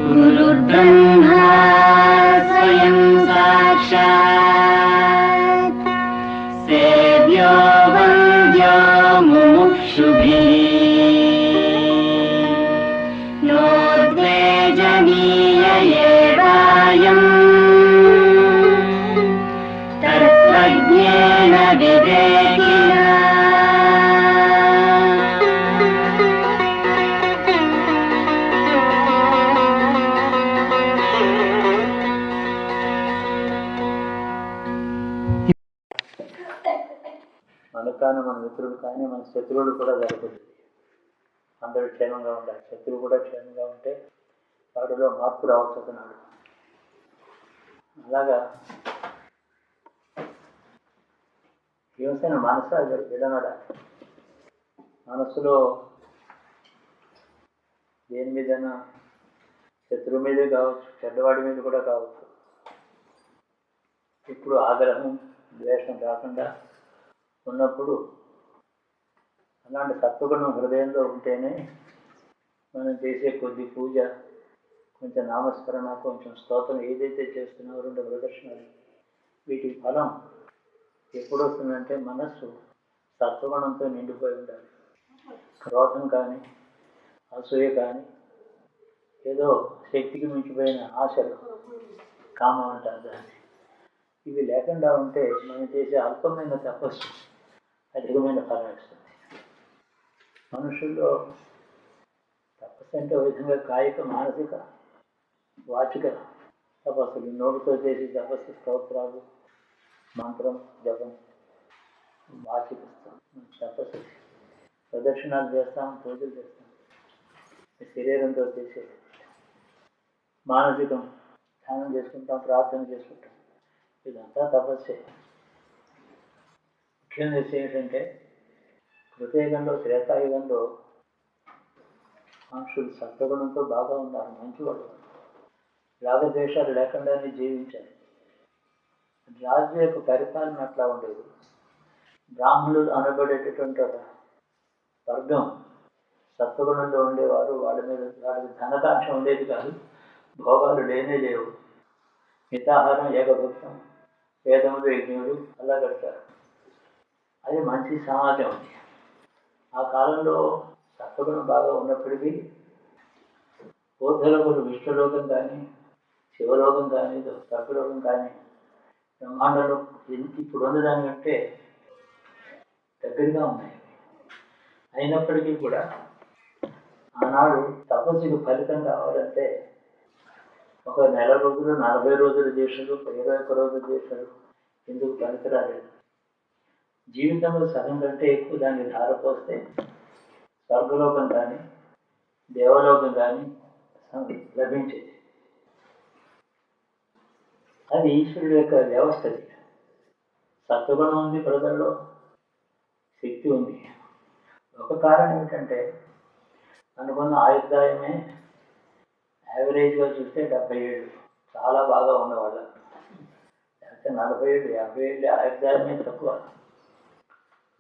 गुरुर्ब्रह्मा स्वयं साक्षात् सेव्यो वन्द्यो मुमुक्षुभिः नोद्वेजनीय एवायम् तत्त्वज्ञेन विवेकिना। మనకు కానీ మన మిత్రులు కానీ మన శత్రువులు కూడా జరుగుతుంది. అందరూ క్షేమంగా ఉండాలి. శత్రువు కూడా క్షేమంగా ఉంటే వాడిలో మార్పు రావచ్చున్నాడు. అలాగా ఏమైనా మనసు విడనడాలి. మనస్సులో దేని మీదైనా శత్రువు మీదే కావచ్చు, చెడ్డవాడి మీద కూడా కావచ్చు, ఇప్పుడు ఆగ్రహం ద్వేషం రాకుండా ఉన్నప్పుడు అలాంటి సత్వగుణం హృదయంలో ఉంటేనే మనం చేసే కొద్ది పూజ, కొంచెం నామస్మరణ, కొంచెం స్తోత్రం ఏదైతే చేస్తున్నారో 2 ప్రదర్శనలు, వీటికి ఫలం ఎప్పుడు వస్తుందంటే మనస్సు సత్వగుణంతో నిండిపోయి ఉండాలి. క్రోధం కానీ అసూయ కానీ ఏదో శక్తికి మించిపోయిన ఆశలు, కామం అంటారు దాన్ని, ఇవి లేకుండా ఉంటే మనం చేసే అల్పమైన తపస్సు అధికమైన ఫలం ఇస్తుంది. మనుషుల్లో తపస్సు అంటే ఒక విధంగా కాయిక, మానసిక, వాచిక తపస్సులు. నోటితో చేసే తపస్సు స్తోత్రాలు, మంత్రం, జపం, వాచిక తపస్సు, ప్రదక్షిణాలు చేస్తాం, పూజలు చేస్తాం. శరీరంతో చేసే మానసికం, ధ్యానం చేసుకుంటాం, ప్రార్థన చేసుకుంటాం, ఇదంతా తపస్సే. ముఖ్యంగా ఏంటంటే కృతయుగంలో, త్రేతాయుగంలో మనుషులు సత్వగుణంతో బాగా ఉన్నారు, మంచివాళ్ళు, రాగద్వేషాలు లేకుండానే జీవించారు. రాజు యొక్క పరిపాలన అట్లా ఉండేది. బ్రాహ్మణులు అనబడేటటువంటి ఒక వర్గం సత్వగుణంలో ఉండేవారు. వాళ్ళకి ధనకాంక్ష ఉండేది కాదు, భోగాలు లేనే లేవు. మితాహారం, ఏకభక్తం, వేదములు, యజ్ఞములు అలా గడిపారు. అది మంచి సమాజం. ఆ కాలంలో సత్వగుణం బాగా ఉన్నప్పటికీ ఊర్ధ్వలోకులు, విష్ణులోకం కానీ, శివలోకం కానీ, సర్పలోకం కానీ, బ్రహ్మాండంలో ఇప్పుడు ఉన్నదానికంటే దగ్గరగా ఉన్నాయి. అయినప్పటికీ కూడా ఆనాడు తపస్సుకు ఫలితం కావాలంటే ఒక 1 నెల రోజులు, 40 రోజులు చేశారు, 21 రోజులు చేశారు, ఎందుకు పనికిరాలేదు. జీవితంలో సగం కంటే ఎక్కువ దాన్ని ధారపోస్తే స్వర్గలోకం కానీ, దేవలోకం కానీ లభించేది. అది ఈశ్వరుడు యొక్క వ్యవస్థ. సత్వగుణం ఉంది, ప్రజల్లో శక్తి ఉంది. ఒక కారణం ఏమిటంటే అనుకున్న ఆయుర్దాయమే యావరేజ్గా చూస్తే 70 ఏళ్ళు చాలా బాగా ఉన్నవాళ్ళు, లేకపోతే 40 ఏళ్ళు, 50 ఏళ్ళు ఆయుర్దాయమే తక్కువ.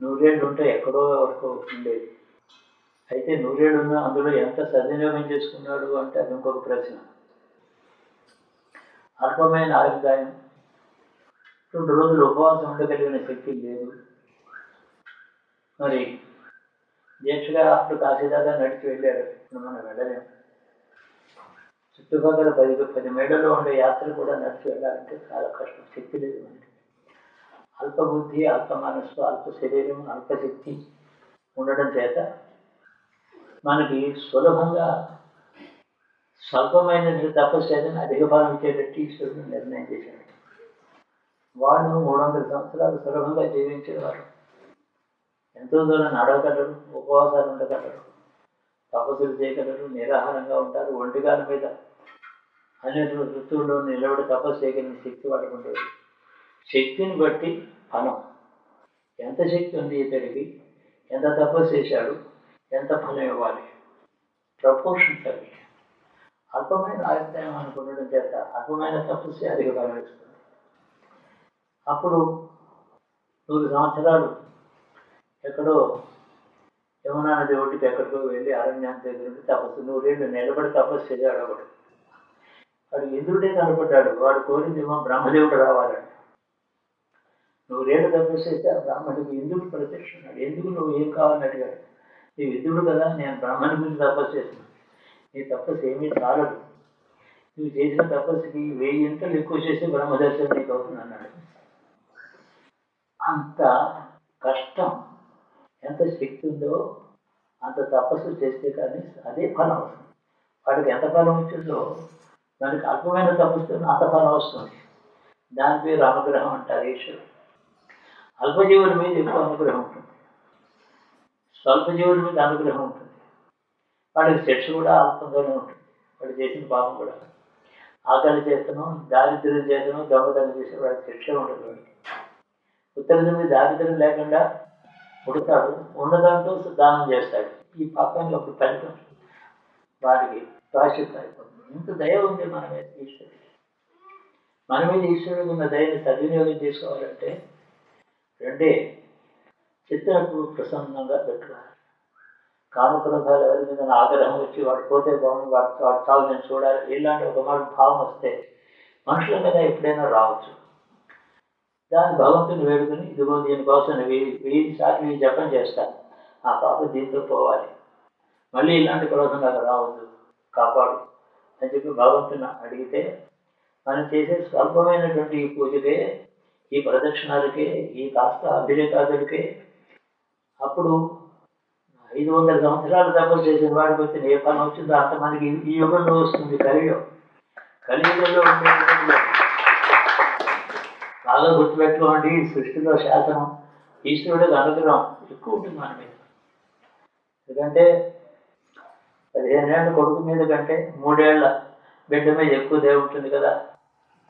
100 ఏళ్ళు ఉంటే ఎక్కడో వరకు ఉండేది. అయితే 100 ఏళ్ళు ఉన్నా అందులో ఎంత సద్వినియోగం చేసుకున్నాడు అంటే అది ఇంకొక ప్రశ్న. అల్పమైన ఆయుర్దాయం, 2 రోజులు ఉపవాసం ఉండగలిగిన శక్తి లేదు. మరి దీక్షగా అప్పుడు కాశీదాకా నడిచి వెళ్ళాడు, ఇప్పుడు మనం వెళ్ళలేము. చుట్టుపక్కల 10 మైళ్ళలో ఉండే యాత్ర కూడా నడిచి వెళ్ళాలంటే చాలా కష్టం, శక్తి లేదు మనకి. అల్ప బుద్ధి, అల్ప మనస్సు, అల్ప శరీరం, అల్పశక్తి ఉండడం చేత మనకి సులభంగా స్వల్పమైన తపస్సు ఏదైనా అధిక ఫలం ఇచ్చేటట్టు ఈశ్వరుడు నిర్ణయం చేశాడు. వాళ్ళు 300 సంవత్సరాలు సులభంగా జీవించేవారు. ఎంతో దూరం నడవగలరు, ఉపవాసాలు ఉండగలరు, తపస్సులు చేయగలరు, నిరాహారంగా ఉంటారు. ఒంటిగాల మీద అన్ని ఋతువుల్లో నిలబడి తపస్సు చేయగలిగిన శక్తి వాళ్ళకు ఉండేది. శక్తిని బట్టి ఫలం, ఎంత శక్తి ఉంది ఇతడికి, ఎంత తపస్సు చేశాడు, ఎంత ఫలం ఇవ్వాలి, ప్రపోర్షన్స్ అవి. అల్పమైన ఆయుర్దాయం అనుకుండడం చేత అల్పమైన తపస్సు అధిక ఫలం ఇస్తుంది. అప్పుడు 100 సంవత్సరాలు ఎక్కడో యమునా నది ఒడ్డుకి ఎక్కడికో వెళ్ళి అరణ్యాన్ని దగ్గర నుండి తపస్సు 100 ఏళ్ళు నిలబడి తపస్సు చేశాడు ఒకడు. వాడు ఇంద్రుడే కనపడ్డాడు. వాడు కోరిందేమో బ్రహ్మదేవుడు రావాలని. 100 ఏళ్ళు తపస్సు చేస్తే ఆ బ్రాహ్మణుడికి ఇంద్రుడు ప్రత్యక్షున్నాడు. ఎందుకు నువ్వు ఏం కావాలని అడిగాడు. నీవు ఇంద్రుడు కదా, నేను బ్రాహ్మణి గురించి తపస్సు చేస్తున్నాను. నీ తపస్సు ఏమీ చాలదు. నువ్వు చేసిన తపస్సుకి 1000 ఇంతలు ఎక్కువ చేసి బ్రహ్మదర్శనం నీకు అవుతుంది అన్నాడు. అంత కష్టం, ఎంత శక్తి ఉందో అంత తపస్సు చేస్తే కానీ అదే ఫలం వస్తుంది. వాడికి ఎంత ఫలం వచ్చిందో దానికి అల్పమైన తపస్సు అంత ఫలం వస్తుంది. దాని పేరు అనుగ్రహం అంటారు ఈశ్వరుడు. అల్పజీవుల మీద ఎక్కువ అనుగ్రహం ఉంటుంది, స్వల్పజీవుల మీద అనుగ్రహం ఉంటుంది. వాడికి శిక్ష కూడా అల్పంగానే ఉంటుంది. వాడు చేసిన పాపం కూడా ఆకలి చేతను, దారిద్ర్యం చేతను, దొంగతనం చేసే వాడికి శిక్ష ఉంటుంది. వాడికి ఉత్తరజన్మి దారిద్ర్యం లేకుండా పుడతాడు, ఉన్నదాంతో దానం చేస్తాడు. ఈ పాపానికి అప్పుడు ఫలితం వాడికి ప్రాశ్చిత్తం అయిపోతుంది. ఇంత దయ ఉంది మన మీద ఈశ్వరుడికి. మన మీద ఈశ్వరుడికి ఉన్న దయని సద్వినియోగం చేసుకోవాలంటే రెండే: చిత్తకు ప్రసన్నంగా పెట్టుకోవాలి. కామక్రోధాలు ఎవరి మీద ఆగ్రహం వచ్చి వాడు పోతే బాగుంది, వాడు చావు నేను చూడాలి, ఇలాంటి ఒక మాట భావం వస్తే మనుషుల మీద ఎప్పుడైనా రావచ్చు. దాన్ని భగవంతుని వేడుకొని ఇదిగో దీనికోసం 1000 సార్లు ఈ జపం చేస్తాను, ఆ పాపం దీంతో పోవాలి, మళ్ళీ ఇలాంటి క్రోధం నాకు రావద్దు, కాపాడు అని చెప్పి భగవంతుని అడిగితే మనం చేసే స్వల్పమైనటువంటి ఈ పూజకే, ఈ ప్రదక్షిణాలకే, ఈ కాస్త అభిషేకాదులకే అప్పుడు 500 సంవత్సరాలు తపస్సు చేసిన వాడికి వచ్చిన ఏ పని వచ్చిందో అంత మనకి ఈ యుగంలో వస్తుంది. కలియుగంలో ఉండేటువంటి బాగా గుర్తుపెట్టుకోండి, సృష్టిలో శాసనం ఈశ్వరుడికి అనుగ్రహం ఎక్కువ ఉంటుంది మన మీద. ఎందుకంటే 15 ఏళ్ళ కొడుకు మీద కంటే 3 ఏళ్ల బిడ్డ మీద ఎక్కువ దయ ఉంటుంది కదా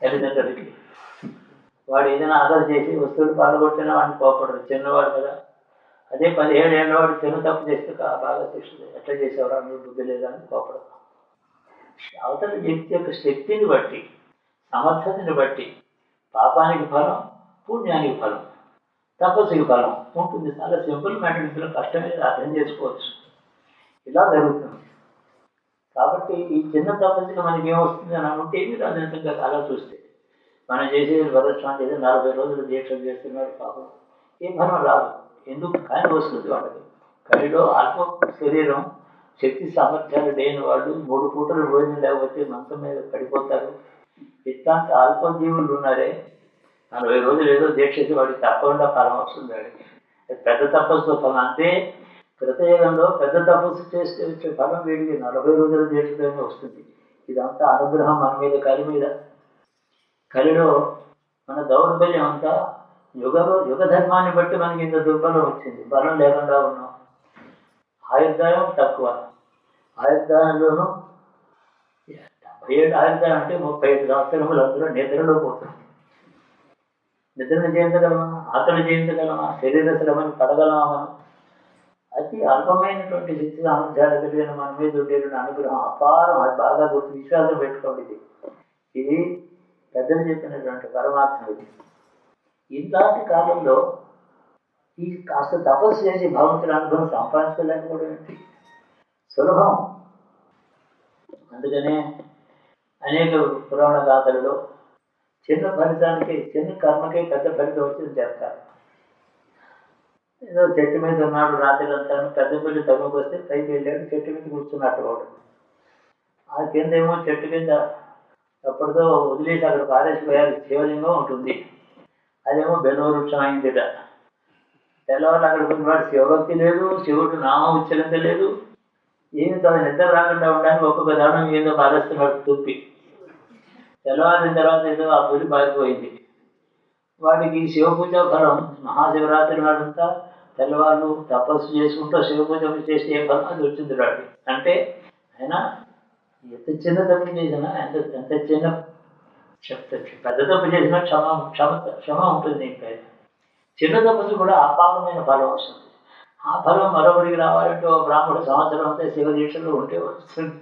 తల్లిదండ్రులకి. వాడు ఏదైనా ఆదర చేసి వస్తువులు పాల్గొట్టినా వాడిని కోపడరు, చిన్నవాడు కదా. అదే 17 ఏళ్ళ వాడు చిన్న తప్పు చేస్తే బాగా శిక్షలు, ఎట్లా చేసేవారు మీరు బుద్ధి లేదా అని కోపడతాం. అవతల వ్యక్తి యొక్క శక్తిని బట్టి, సమర్థతని బట్టి పాపానికి ఫలం, పుణ్యానికి ఫలం, తపస్సుకి ఫలం ఉంటుంది. చాలా సింపుల్ మ్యాటర్, ఇందులో కష్టమే అర్థం చేసుకోవచ్చు. ఇలా జరుగుతుంది. కాబట్టి ఈ చిన్న తపస్సుకి మనకి ఏమొస్తుంది అని అనుకుంటే ఏమి రాజంతంగా అలా చూస్తే మనం చేసేది ప్రదర్శన చేసి 40 రోజులు దీక్షలు చేస్తున్నాడు, పాపం ఏ ఫలం రాదు. ఎందుకు కానీ వస్తుంది వాళ్ళకి. కలిలో అల్ప శరీరం, శక్తి సామర్థ్యాలు లేని వాళ్ళు 3 పూటలు భోజనం లేకపోతే మంచం మీద పడిపోతారు. ఇట్లాంటి అల్ప జీవులు ఉన్నారే, 40 రోజులు ఏదో దీక్ష వాడికి తప్పకుండా ఫలం వస్తుంది. వాడికి పెద్ద తపస్సు ఫలం అంతే. కృతయుగంలో పెద్ద తపస్సు చేస్తే వచ్చే ఫలం వీడికి 40 రోజుల దీక్షలోనే వస్తుంది. ఇదంతా అనుగ్రహం మన మీద, కలి మీద. కలిలో మన దౌర్బల్యం అంతా యుగ ధర్మాన్ని బట్టి మనకి ఇంత దుర్బలం వచ్చింది. బలం లేకుండా ఉన్నాం. ఆయుర్దాయం తక్కువ. ఆయుర్దాయంలోనూ 77 ఆయుర్దాయం అంటే 35 సంవత్సరములు అందులో నిద్రలో పోతుంది. నిద్రను జయించగలమా? ఆకలి జయించగలమా? శరీర శ్రమని పడగలమా? మనం అతి అల్పమైనటువంటి శక్తి సామర్థ్యాలు కలిగిన మన మీద ఉండేటువంటి అనుగ్రహం అపారం. అది బాగా గుర్తు, విశ్వాసం పెట్టుకోండి. ఇది పెద్దలు చెప్పినటువంటి పరమాత్మ. ఇది ఇలాంటి కాలంలో ఈ కాస్త తపస్సు చేసి భగవంతుని అనుగ్రహం సంపాదించలేకపోవడం ఏంటి సులభం. అందుకనే అనేక పురాణ గాథలలో చిన్న ఫలితానికి, చిన్న కర్మకే పెద్ద ఫలితం వచ్చింది చెప్తారు. ఏదో చెట్టు మీద ఉన్నాడు రాత్రి అంతా, పెద్ద పిల్లి తగ్గుకు వస్తే పైకి వెళ్ళాడు, చెట్టు మీద కూర్చున్నట్టు వాడు. ఆ కింద ఏమో చెట్టు కింద ఎప్పటితో వదిలేసి అక్కడ పారేసిపోయారు శివలింగం ఉంటుంది. అదేమో బెలవృక్షం అయిందిట. తెల్లవాళ్ళు అక్కడ ఉన్నవాడు శివభక్తి లేదు, శివుడు నామం ఉచ్చరించలేదు, ఏమి తన నిద్ర రాకుండా ఉండడానికి ఒక్కొక్క దానం ఏదో పారేస్తున్నాడు తుప్పి. తెల్లవారిన తర్వాత ఏదో ఆ పులి పారిపోయింది. వాడికి శివ పూజ ఫలం మహాశివరాత్రి నాడంతా తెల్లవాళ్ళు తపస్సు చేసుకుంటూ శివ పూజ చేస్తే ఏ ఫలం అది వచ్చింది వాడికి. అంటే ఆయన ఎంత చిన్న తప్పు చేసినా, ఎంత చిన్న పెద్ద తప్పు చేసినా క్షమ ఉంటుంది. ఇంకా చిన్న తపస్సు కూడా అపారమైన ఫలం వస్తుంది. ఆ ఫలం మరొకరికి రావాలంటే ఓ బ్రాహ్మణుడు సంవత్సరం అంతా శివ దీక్షలో ఉంటే వస్తుంది.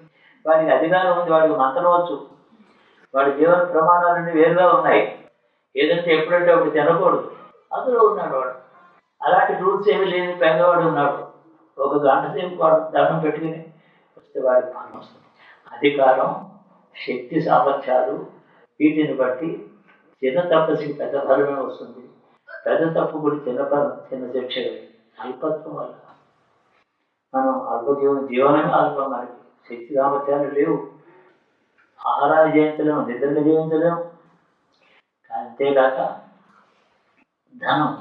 వాడికి అధికారం ఉంది, వాడికి మంత్రం వచ్చు, వాడి జీవన ప్రమాణాలన్నీ వేరుగా ఉన్నాయి. ఏదంటే ఎప్పుడంటే అప్పుడు తినకూడదు, అందులో ఉన్నాడు వాడు. అలాంటి రూల్స్ ఏమీ లేని పేదవాడు ఉన్నాడు, ఒక గంట సేపు వాడు దండం పెట్టుకుని వస్తే వాడికి ఫలం వస్తుంది. అధికారం, శక్తి, సామర్థ్యాలు, వీటిని బట్టి చిన్న తప్పసికి పెద్ద ఫలమే వస్తుంది. పెద్ద తప్పు కూడా చిన్న ఫలం, చిన్న శిక్ష. అల్పత్వం వల్ల మనం జీవనమే అల్పం. మనకి శక్తి సామర్థ్యాలు లేవు, ఆహారాలు జయించలేము, నిద్రలు జయించలేము. అంతేకాక ధనం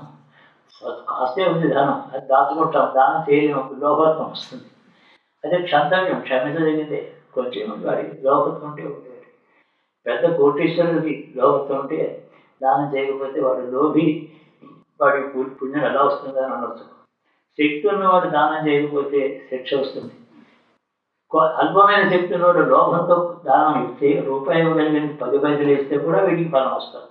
కాస్తే ఉంది, ధనం అది దాచుకుంటాం, దానం చేయలేము, లోపత్వం వస్తుంది. అదే క్షంతవ్యం, క్షమించదగిందే. కొంచెం వాడికి లోపత్వం ఉంటే ఉండేది. పెద్ద కోటీశ్వరుడికి లోపత్వం ఉంటే దానం చేయకపోతే వాడు లోభి, వాడి పుణ్యం ఎలా వస్తుందని అనవచ్చు. శక్తి ఉన్నవాడు దానం చేయకపోతే శిక్ష వస్తుంది. అల్పమైన శక్తి ఉన్నవాడు లోభంతో దానం ఇస్తే, రూపాయి ఇవ్వగలిగిన 10 పైసలు ఇస్తే కూడా వీడికి ఫలం వస్తుంది.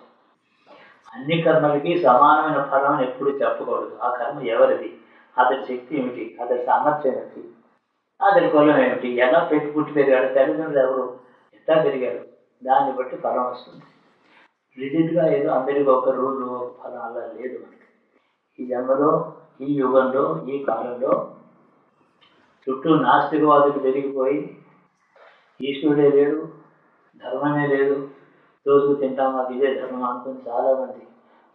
అన్ని కర్మలకి సమానమైన ఫలం ఎప్పుడు చెప్పకూడదు. ఆ కర్మ ఎవరిది, అతని శక్తి ఏమిటి, అతని సామర్థ్యం ఏమిటి, అతని కులం ఏమిటి, ఎలా పుట్టి పెరిగాడు, తల్లిదండ్రులు ఎవరు, ఎంత పెరిగాడు, దాన్ని బట్టి ఫలం వస్తుంది. రిజిడ్గా ఏదో అందరికీ ఒక రూలు, ఒక ఫలం అలా లేదు మనకి. ఈ జన్మలో, ఈ యుగంలో, ఈ కాలంలో చుట్టూ నాస్తికవాదులు పెరిగిపోయి ఈశ్వరుడే లేడు, ధర్మమే లేదు, రోజుకు తింటాం, మాకు ఇదే ధర్మం అనుకుని చాలామంది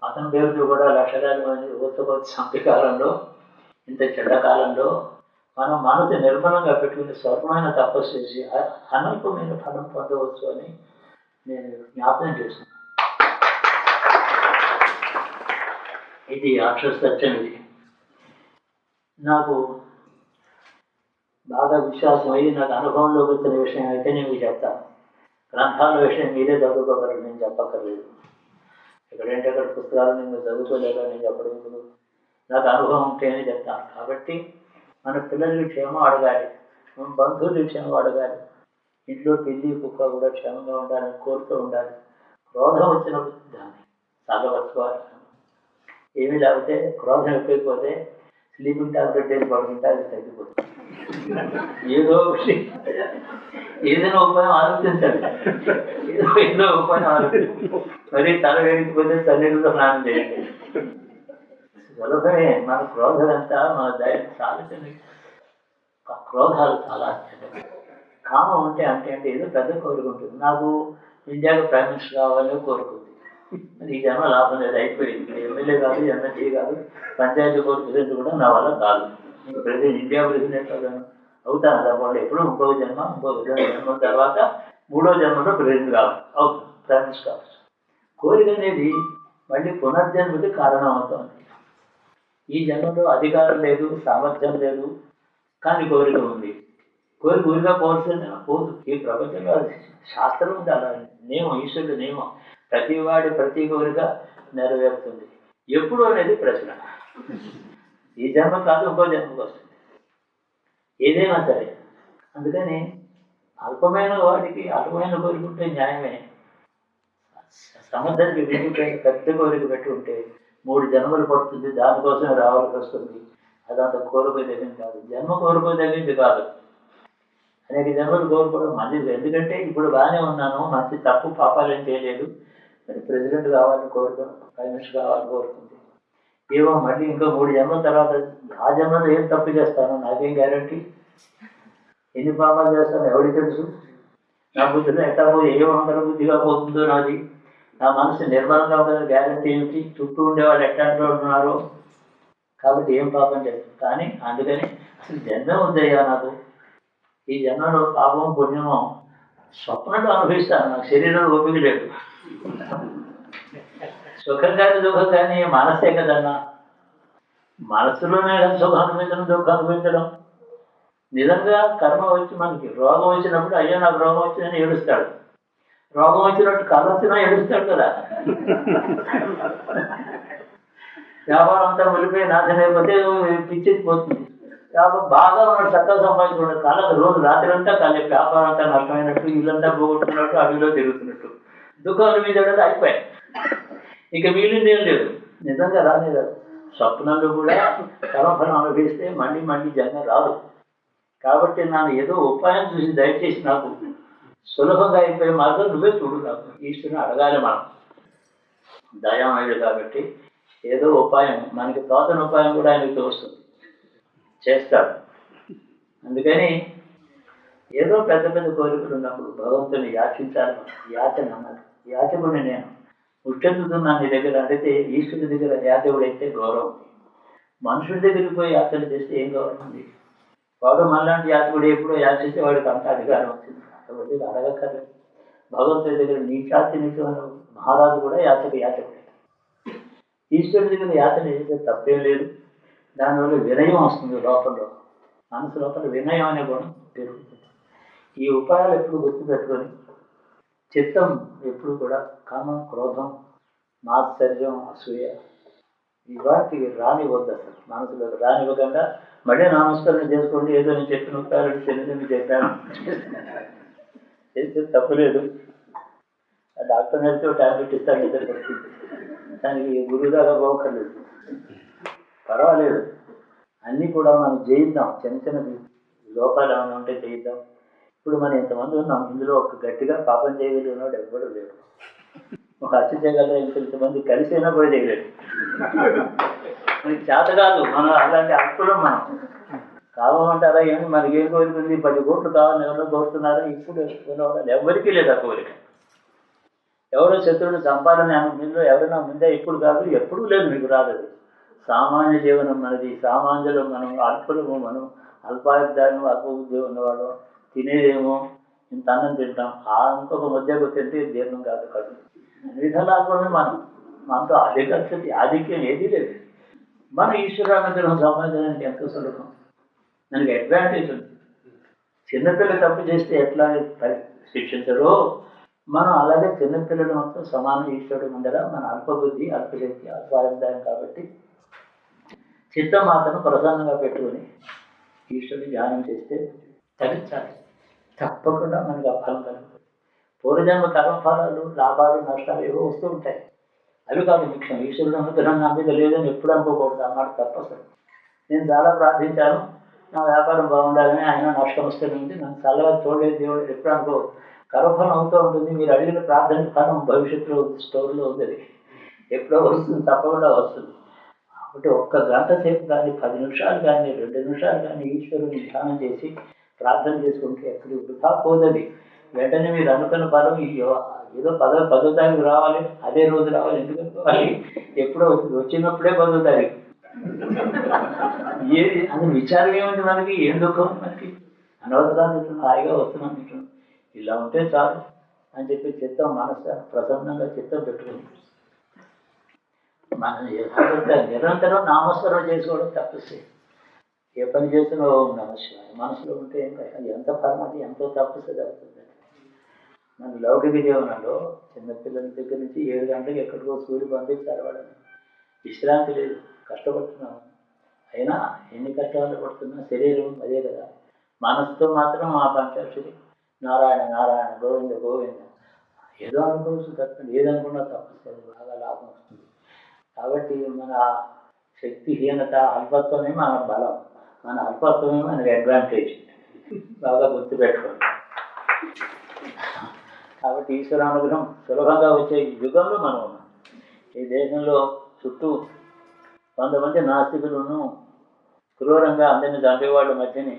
మతం పేరుతో కూడా లక్షలాది మంది ఊతకొచ్చి చంపే కాలంలో, ఇంత చెడ్డ కాలంలో మనం మనసు నిర్మలంగా పెట్టుకుని స్వల్పమైన తపస్సు చేసి అనల్పమైన ఫలం పొందవచ్చు అని నేను జ్ఞాపకం చేస్తున్నాను. ఇది అక్షర సత్యం. ఇది నాకు బాగా విశ్వాసం అయ్యి నాకు అనుభవంలోకి వచ్చిన విషయం అయితే నేను మీకు చెప్తాను. గ్రంథాల విషయం మీరే చదువుకోగలరు, నేను చెప్పక్కర్లేదు. ఎక్కడంటే అక్కడ పుస్తకాలు నేను చదువుకోలేక నేను చెప్పడం ఇప్పుడు నాకు అనుభవం ఉంటేనే చెప్తాను. కాబట్టి మన పిల్లలకి క్షేమం అడగాలి, మన బంధువులు క్షేమం అడగాలి, ఇంట్లో పిల్లి కుక్క కూడా క్షేమంగా ఉండాలని కోరుతూ ఉండాలి. క్రోధం వచ్చినప్పుడు దాన్ని చల్లవచ్చుకోవాలి. ఏమీ లేకపోతే క్రోధం ఎక్కువైపోతే స్లీపింగ్ టాబ్లెట్ వేసి పడుకుంటే అది తగ్గిపోతుంది. ఏదైనా ఉపాయం ఆలోచించాలి, ఏదో ఉపాయం ఆలోచించాలి. మరి తల వేడికిపోతే చన్నీళ్ళతో స్నానం చేయండి, సులభమే. మన క్రోధం అంతా మన దయ చాలా చిన్న క్రోధాలు చాలా అత్యంత. కామం ఉంటే అంటే ఏదో పెద్ద కోరిక ఉంటుంది. నాకు ఇండియాలో ప్రైమ్ మినిస్టర్ కావాలని కోరుకుంది. మరి ఈ జన్మ లాభం లేదు, అయిపోయింది. ఎమ్మెల్యే కాదు, ఎమ్మెల్యే కాదు, పంచాయతీ బోర్డు ప్రెసిడెంట్ కూడా నా వల్ల కాదు. ఇంకా ప్రెసిడెంట్, ఇండియా ప్రెసిడెంట్ అవుతాను దానివల్ల. ఎప్పుడు ఇంకో జన్మ తర్వాత 3వ జన్మలో ప్రెసిడెంట్ కావాలి, అవుతుంది, ప్రైమ్ మినిస్టర్ కావచ్చు. కోరిక అనేది మళ్ళీ పునర్జన్మకి కారణం అవుతుంది. ఈ జన్మలో అధికారం లేదు, సామర్థ్యం లేదు, కానీ కోరిక ఉంది. కోరిక ఊరిగా పోల్సిన పోదు. ఈ ప్రపంచంలో శాస్త్రం ఉంది, అలా నియమం, ఈశ్వరుడు నియమం. ప్రతివాడి ప్రతి కోరిక నెరవేరుతుంది. ఎప్పుడు అనేది ప్రశ్న. ఈ జన్మ కాదు, ఇంకో జన్మకు వస్తుంది, ఏదైనా సరే. అందుకని అల్పమైన వాడికి అల్పమైన కోరిక ఉంటే న్యాయమే. సమర్థానికి విడిపోయిన పెద్ద కోరిక పెట్టుకుంటే 3 జన్మలు పడుతుంది, దానికోసం రావాల్సి వస్తుంది. అదంతా కోరుకోదగింది కాదు, జన్మ కోరుకోదగింది కాదు. అనేక జన్మలు కోరుకోవడం మంచిది. ఎందుకంటే ఇప్పుడు బాగానే ఉన్నాను, మంచి తప్పు పాపాలు ఏం చేయలేదు, మరి ప్రెసిడెంట్ కావాలని కోరుకుని, ప్రైమ్ మినిస్టర్ కావాలని కోరుకుంది. ఏమో మళ్ళీ ఇంకో 3 జన్మల తర్వాత ఆ జన్మలో ఏం తప్పు చేస్తానో నాకేం గ్యారంటీ? ఎన్ని పాపాలు చేస్తానో ఎవరికి తెలుసు? నా బుద్ధిలో ఎట్లా పోయి ఏ వంకర బుద్ధిగా పోతుందో నాది. నా మనసు నిర్మలంగా ఉంటుందని గ్యారంటీ ఏమిటి? చుట్టూ ఉండేవాళ్ళు ఎట్లాంటి ఉన్నారు కాబట్టి ఏం పాపం చేస్తాను. కానీ అందుకని అసలు జన్మే ఉందయ్యా నాకు. ఈ జన్మలో పాపం పుణ్యమో స్వప్నంలో అనుభవిస్తాను, నాకు శరీరంలో ఓపిక లేదు. సుఖం కానీ దుఃఖం కానీ మనసే కదన్నా. మనసులోనే కదా సుఖం అనుభవించడం, దుఃఖం అనుభవించడం. నిజంగా కర్మ వచ్చి మనకి రోగం వచ్చినప్పుడు అయ్యో నాకు రోగం వచ్చిందని ఏడుస్తాడు. రోగం వచ్చినట్టు కళ వచ్చినా ఏడుస్తాడు కదా. వ్యాపారం అంతా వెళ్ళిపోయి నాశనం అయిపోతే పిచ్చేది పోతుంది. కాబట్టి బాగా ఉన్నాడు, చక్కగా సంపాదించుకున్నాడు, కళ రోజు రాత్రి అంతా కళ, వ్యాపారం అంతా నష్టమైనట్టు, ఇల్లంతా పోగొట్టుకున్నట్టు, అడవిలో తిరుగుతున్నట్టు. దుఃఖాలు మీద అయిపోయాయి, ఇక మిగిలింది ఏం లేదు. నిజంగా రాలేదు. స్వప్నంలో కూడా కర్మఫలం అనుభవిస్తే మళ్ళీ మళ్ళీ జన్మ రాదు. కాబట్టి నన్ను ఏదో ఉపాయం చూసి దయచేసి నాకు సులభంగా అయిపోయే మార్గం నువ్వే చూడు, నాకు ఈశ్వరుని అడగాలి మనం. దయామయుడు కాబట్టి ఏదో ఉపాయం, మనకి తోచని ఉపాయం కూడా ఆయనకి తోస్తుంది, చేస్తాడు. అందుకని ఏదో పెద్ద పెద్ద కోరికలు ఉన్నప్పుడు భగవంతుని యాచించాలి. యాచన అన్నది, యాచకుడిని నేను ముష్టెత్తుతున్నాను నీ దగ్గర అడిగితే ఈశ్వరుడి దగ్గర యాచకుడు అయితే గౌరవం ఉంది. మనుషుడి దగ్గరికి పోయి యాచన చేస్తే ఏం గౌరవం ఉంది? వాడు మనలాంటి యాచకుడు ఎప్పుడో యాచిస్తే వాడికి అంత అధికారం వచ్చింది కాబట్టి అడగక్కర్లేదు. భగవంతుడి దగ్గర నీచాతి నీచమైన మహారాజు కూడా యాచకుడే. ఈశ్వరుడి దగ్గర యాచన చేస్తే తప్పేం లేదు. దానివల్ల వినయం వస్తుంది, లోపల మనసు లోపల వినయం అనే గుణం పెరుగుతుంది. ఈ ఉపాయాలు ఎప్పుడు గుర్తుపెట్టుకొని చిత్తం ఎప్పుడు కూడా కామం, క్రోధం, మాత్సర్యం, అసూయ ఈ వాటికి రానివ్వద్దు. అసలు మనసులో రానివ్వకుండా మళ్ళీ నామస్కరణ చేసుకోండి. ఏదో నేను చెప్పిన ఉపాయాలు తెలియదు చెప్పాను చేస్తే తప్పులేదు. ఆ డాక్టర్ నేర్చో టాబ్లెట్ ఇస్తాను, నిద్ర పడుతుంది. దానికి గురువు దాకా పోకర్లేదు, పర్వాలేదు. అన్నీ కూడా మనం చేయిద్దాం. చిన్న చిన్న లోపాలు ఏమైనా ఉంటే చేయిద్దాం. ఇప్పుడు మనం ఇంతమంది ఉన్నాం, ఇందులో ఒక గట్టిగా పాపం చేయగలిగినాడు ఎవ్వడూ లేడు. ఒక హత్య చేయగలరా ఇంతమంది కలిసైనా కూడా చేయలేడు. మనకి చేత కాదు, మనం అలాంటి అల్పులం. మనం కావాలంటారా ఏమి మనకి ఏం కోరుకుంది? 10 కోట్లు కావాలని ఎవరో కోరుతున్నారా? ఇప్పుడు ఎవరికీ లేదు ఆ కోరిక. ఎవరో శత్రువులు సంపాదన మీలో ఎవరైనా ముందే ఇప్పుడు కాదు, ఎప్పుడూ లేదు, మీకు రాదు. సామాన్య జీవనం మనది. సామాన్యులు మనం అల్పులము, మనం అల్పాయుద్ధాయం, అల్పబుద్ధి ఉన్నవాడు. తినేదేమో ఇంత అన్నం తింటాం, ఆ ఇంకొక మధ్యకు తింటే జీర్ణం కాదు కాదు. అన్ని విధాలు అల్పమే మనం. మనతో అధికక్షతి ఆధిక్యం ఏదీ లేదు. మన ఈశ్వరానుగ్రహం సంపాదించడానికి ఎంతో సులభం. దానికి అడ్వాంటేజ్ ఉంది. చిన్నపిల్లలు తప్పు చేస్తే ఎట్లా శిక్షించరో మనం అలాగే చిన్నపిల్లలు మొత్తం సమాన ఈశ్వరుడు ముందర మన అల్పబుద్ధి, అల్పశక్తి, అల్పాయుద్ధాయం కాబట్టి చిత్తమాతను ప్రసన్నంగా పెట్టుకుని ఈశ్వరుని ధ్యానం చేస్తే తగ్గించాలి. తప్పకుండా మనకు ఆ ఫలం కలుగుతుంది. పూర్వజన్మ కర్మఫలాలు, లాభాలు, నష్టాలు ఏవో వస్తూ ఉంటాయి. అవి కాదు ముఖ్యం. ఈశ్వరుడు అనుగ్రహం నా మీద లేదని ఎప్పుడు అనుకోకూడదు. అన్నమాట తప్పసలు. నేను చాలా ప్రార్థించాను, నా వ్యాపారం బాగుండాలని, ఆయన నష్టం వస్తుంది, నన్ను చల్లగా చూడలేదు దేవుడు ఎప్పుడు అనుకోవద్దు. కర్మఫలం అవుతూ ఉంటుంది. మీరు అడిగిన ప్రార్థన ఫలం భవిష్యత్తులో స్టోర్లో ఉంది, ఎప్పుడో వస్తుంది, తప్పకుండా వస్తుంది. కాబట్టి 1 గంట సేపు కానీ, 10 నిమిషాలు కానీ, 2 నిమిషాలు కానీ ఈశ్వరుని ధ్యానం చేసి ప్రార్థన చేసుకుంటే ఎప్పుడు వృధా పోదది. వెంటనే మీరు అనుకున్న ఫలం ఏదో 10వ తారీఖు రావాలి, అదే రోజు రావాలి, ఎందుకు అనుకోవాలి? ఎప్పుడో వచ్చినప్పుడే 10వ తారీఖు. ఏది అది విచారం ఏముంది మనకి? ఏం దుఃఖం మనకి? అనవసరాన్ని హాయిగా వస్తున్నాం ఇట్లా. ఇలా ఉంటే చాలు అని చెప్పి చిత్తం, మనసు ప్రసన్నంగా చిత్తం పెట్టుకుని మనం నిరంతరం నామస్మరణ చేసుకోవడం తప్పేసి ఏ పని చేసినా ఓం నమః శివాయ మనసులో ఉంటే ఎంత ఫలం, అది ఎంతో తప్పేసేది అవుతుంది. మన లౌకిక జీవనంలో చిన్నపిల్లల దగ్గర నుంచి 7 గంటలకు ఎక్కడికో సూర్యుడు పంపించారు. వాళ్ళని విశ్రాంతి లేదు, కష్టపడుతున్నాము. అయినా ఎన్ని కష్టాలు పడుతున్నా శరీరం అదే కదా. మనసుతో మాత్రం ఆ పంచాక్షరి నారాయణ నారాయణ గోవింద గోవింద ఏదో అనుకోవచ్చు తప్పండి. ఏదనుకున్నా తప్పదు, బాగా లాభం వస్తుంది. కాబట్టి మన శక్తిహీనత, అల్పత్వమే మన బలం, మన అల్పత్వమే మనకి అడ్వాంటేజ్. బాగా గుర్తుపెట్టుకోండి. కాబట్టి ఈశ్వరానుగ్రహం సులభంగా వచ్చే యుగంలో మనం ఉన్నాం. ఈ దేశంలో చుట్టూ 100 మంది నాస్తికులను క్రూరంగా అందరినీ చంపేవాళ్ళ మధ్యని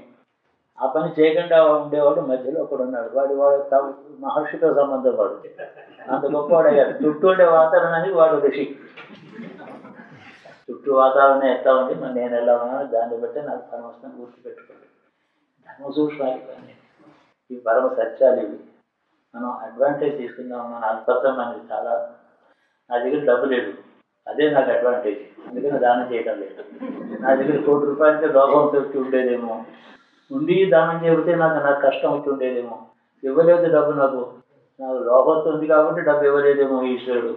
ఆ పని చేయకుండా ఉండేవాడు మధ్యలో ఒకడున్నాడు. వాడు మహర్షితో సంబంధం వాడు, అంత గొప్పవాడు అయ్యాడు. చుట్టూ ఉండే వాతావరణానికి వాడు ఋషి. చుట్టూ వాతావరణం ఎట్లా ఉంది, మరి నేను ఎలా ఉన్నాను, దాన్ని బట్టి నాకు పని వస్తాను. గుర్తుపెట్టుకోండి. ధర్మ సూక్ష్మాలు కానీ ఇవి పరమ సత్యాలు. ఇవి మనం అడ్వాంటేజ్ తీసుకుందాం. మన అల్పత్వం మనకి చాలా. నా దగ్గర డబ్బు లేదు, అదే నాకు అడ్వాంటేజ్, అందుకని దానం చేయడం లేదు. నా దగ్గర 1 కోటి రూపాయలకి లోభంతో వచ్చి ఉండేదేమో, ఉండి దానం చేయకపోతే నాకు కష్టం వచ్చి ఉండేదేమో. ఇవ్వలేదు డబ్బు, నాకు లోభత్వం ఉంది కాబట్టి డబ్బు ఇవ్వలేదేమో ఈశ్వరుడు.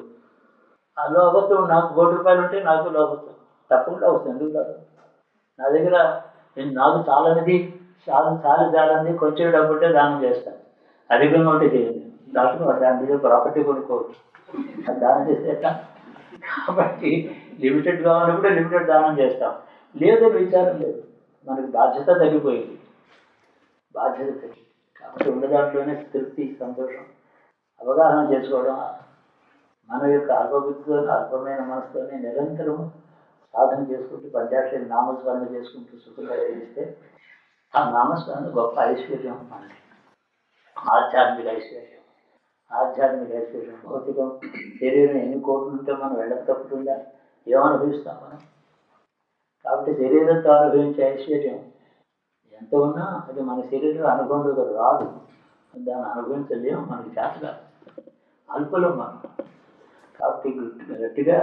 ఆ లోభత్వం నాకు 1 కోటి రూపాయలు ఉంటే నాకు లోభత్వం తప్పకుండా వస్తుంది. ఎందుకు రాదు? నా దగ్గర నాకు చాలనిది, చాలంది కొంచెం డబ్బు ఉంటే దానం చేస్తాను. అధికంగా ఉంటే చేయండి. డాక్టర్ దాని మీద ప్రాపర్టీ కొనుక్కోవచ్చు, దానం చేస్తే ఎట్లా? కాబట్టి లిమిటెడ్ కావాలన్నప్పుడు లిమిటెడ్ దానం చేస్తాం. లేదని విచారం లేదు. మనకి బాధ్యత తగ్గిపోయింది, బాధ్యత తగ్గి. కాబట్టి ఉన్న దాంట్లోనే తృప్తి, సంతోషం, అవగాహన చేసుకోవడం. మన మన యొక్క అల్పబుద్ధితో అల్పమైన మనసుతోనే నిరంతరం సాధన చేసుకుంటూ పంచాక్షరి నామస్మరణ చేసుకుంటూ సుఖంగా జీవిస్తే ఆ నామస్మరణ గొప్ప ఐశ్వర్యం మనకి, ఆధ్యాత్మిక ఐశ్వర్యం. ఆధ్యాత్మిక ఐశ్వర్యం భౌతికం శరీరం ఎన్ని కోట్లు ఉంటే మనం వెళ్ళక తప్పుతుందా, ఏమనుభవిస్తాం మనం? కాబట్టి శరీరంతో అనుభవించే ఐశ్వర్యం ఎంత ఉన్నా అది మన శరీరం అనుభవంలో రాదు, దాన్ని అనుభవించలేము, మనకి చేత కాదు, అల్పలం మనం. కాబట్టి గట్టిగా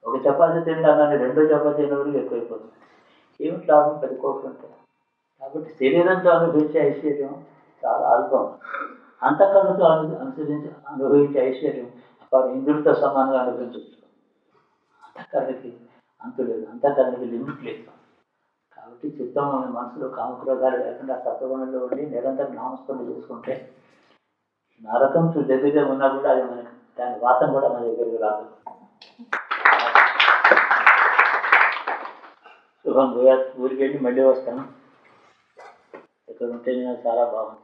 ఒక చపాతీ తింటానని రెండో చపాతీ తినవరకు ఎక్కువైపోతుంది. ఏమిటి లాభం 10 కోట్లు ఉంటాయి? కాబట్టి శరీరంతో అనుభవించే ఐశ్వర్యం చాలా అల్పం. అంతఃకరణతో అనుభవించే ఐశ్వర్యం వారు ఇంద్రుడితో సమానంగా అనుభవించవచ్చు. అంతఃకరణకి అంతు లేదు, అంతఃకరణకి లిమిట్ లేదు. కాబట్టి చిత్తం మనసులో కామక్రోధాలు లేకుండా సత్వగుణంలో ఉండి నిరంతరం నామస్మరణ చేసుకుంటే నరకం దగ్గరగా ఉన్నా కూడా అది మనకి దాని వాసన కూడా మన దగ్గరికి రాదు. శుభం భూయాత్. ఊరికి వెళ్ళి మళ్ళీ వస్తాను. ఇక్కడ ఉంటే నేను చాలా బాగుంది.